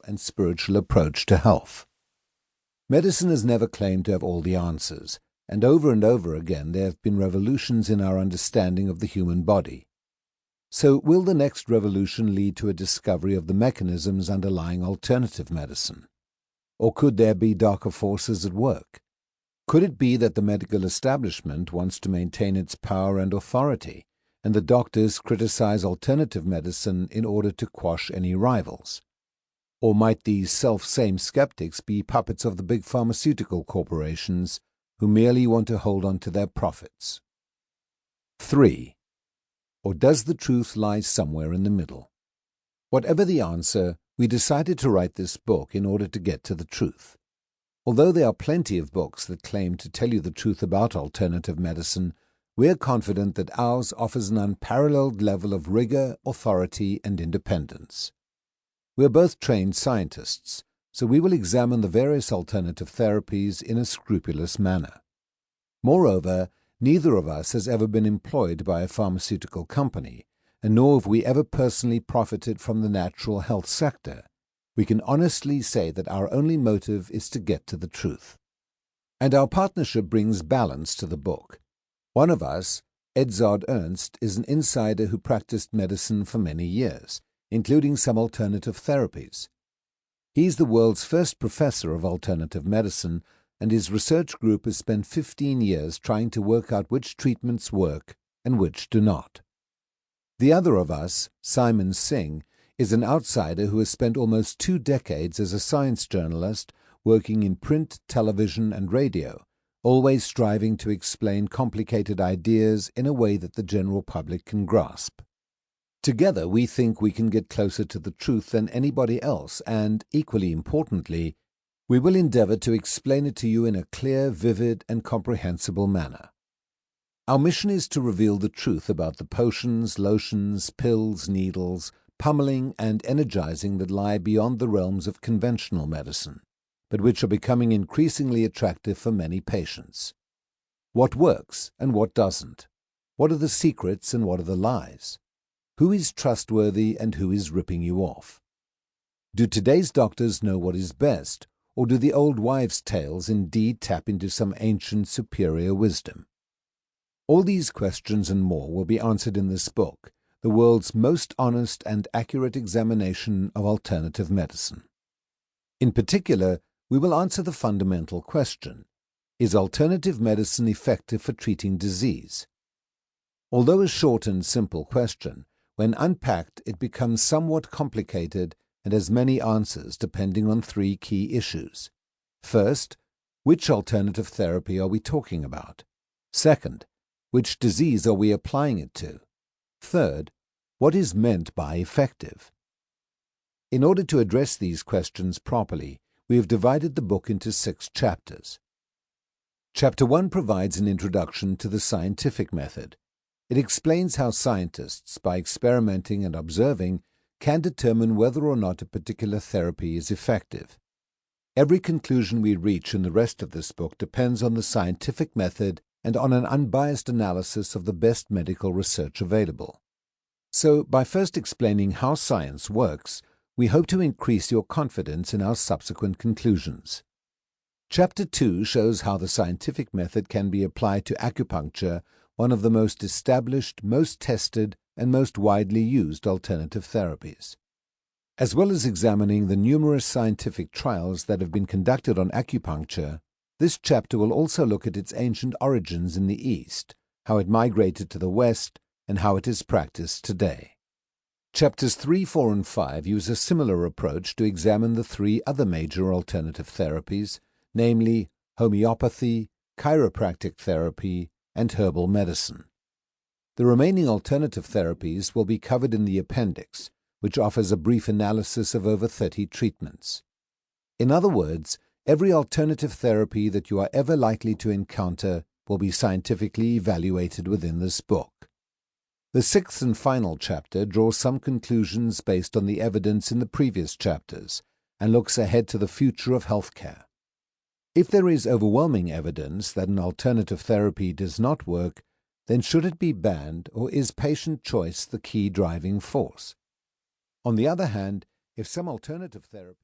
and spiritual approach to health. Medicine has never claimed to have all the answers, and over again there have been revolutions in our understanding of the human body. So will the next revolution lead to a discovery of the mechanisms underlying alternative medicine? Or could there be darker forces at work? Could it be that the medical establishment wants to maintain its power and authority, and the doctors criticize alternative medicine in order to quash any rivals? Or might these self-same skeptics be puppets of the big pharmaceutical corporations who merely want to hold on to their profits? 3. Or does the truth lie somewhere in the middle? Whatever the answer, we decided to write this book in order to get to the truth. Although there are plenty of books that claim to tell you the truth about alternative medicine, we are confident that ours offers an unparalleled level of rigor, authority, and independence. We are both trained scientists, so we will examine the various alternative therapies in a scrupulous manner. Moreover, neither of us has ever been employed by a pharmaceutical company, and nor have we ever personally profited from the natural health sector. We can honestly say that our only motive is to get to the truth. And our partnership brings balance to the book. One of us, Edzard Ernst, is an insider who practiced medicine for many years, including some alternative therapies. He's the world's first professor of alternative medicine, and his research group has spent 15 years trying to work out which treatments work and which do not. The other of us, Singh, is an outsider who has spent almost 2 decades as a science journalist working in print, television, and radio, always striving to explain complicated ideas in a way that the general public can grasp. Together, we think we can get closer to the truth than anybody else, and, equally importantly, we will endeavor to explain it to you in a clear, vivid, and comprehensible manner. Our mission is to reveal the truth about the potions, lotions, pills, needles, pummeling, and energizing that lie beyond the realms of conventional medicine, but which are becoming increasingly attractive for many patients. What works and what doesn't? What are the secrets and what are the lies? Who is trustworthy and who is ripping you off? Do today's doctors know what is best, or do the old wives' tales indeed tap into some ancient superior wisdom? All these questions and more will be answered in this book, the world's most honest and accurate examination of alternative medicine. In particular, we will answer the fundamental question: is alternative medicine effective for treating disease? Although a short and simple question, when unpacked it becomes somewhat complicated and has many answers depending on 3 key issues. First, which alternative therapy are we talking about? Second, which disease are we applying it to? Third, what is meant by effective? In order to address these questions properly, we have divided the book into 6 chapters. Chapter 1 provides an introduction to the scientific method. It explains how scientists, by experimenting and observing, can determine whether or not a particular therapy is effective. Every conclusion we reach in the rest of this book depends on the scientific method and on an unbiased analysis of the best medical research available. So, by first explaining how science works, we hope to increase your confidence in our subsequent conclusions. Chapter 2 shows how the scientific method can be applied to acupuncture, one of the most established, most tested, and most widely used alternative therapies. As well as examining the numerous scientific trials that have been conducted on acupuncture, this chapter will also look at its ancient origins in the East, how it migrated to the West, and how it is practiced today. Chapters 3, 4, and 5 use a similar approach to examine the 3 other major alternative therapies, namely homeopathy, chiropractic therapy, and herbal medicine. The remaining alternative therapies will be covered in the appendix, which offers a brief analysis of over 30 treatments. In other words, every alternative therapy that you are ever likely to encounter will be scientifically evaluated within this book. The 6th and final chapter draws some conclusions based on the evidence in the previous chapters and looks ahead to the future of healthcare. If there is overwhelming evidence that an alternative therapy does not work, then should it be banned, or is patient choice the key driving force? On the other hand, if some alternative therapy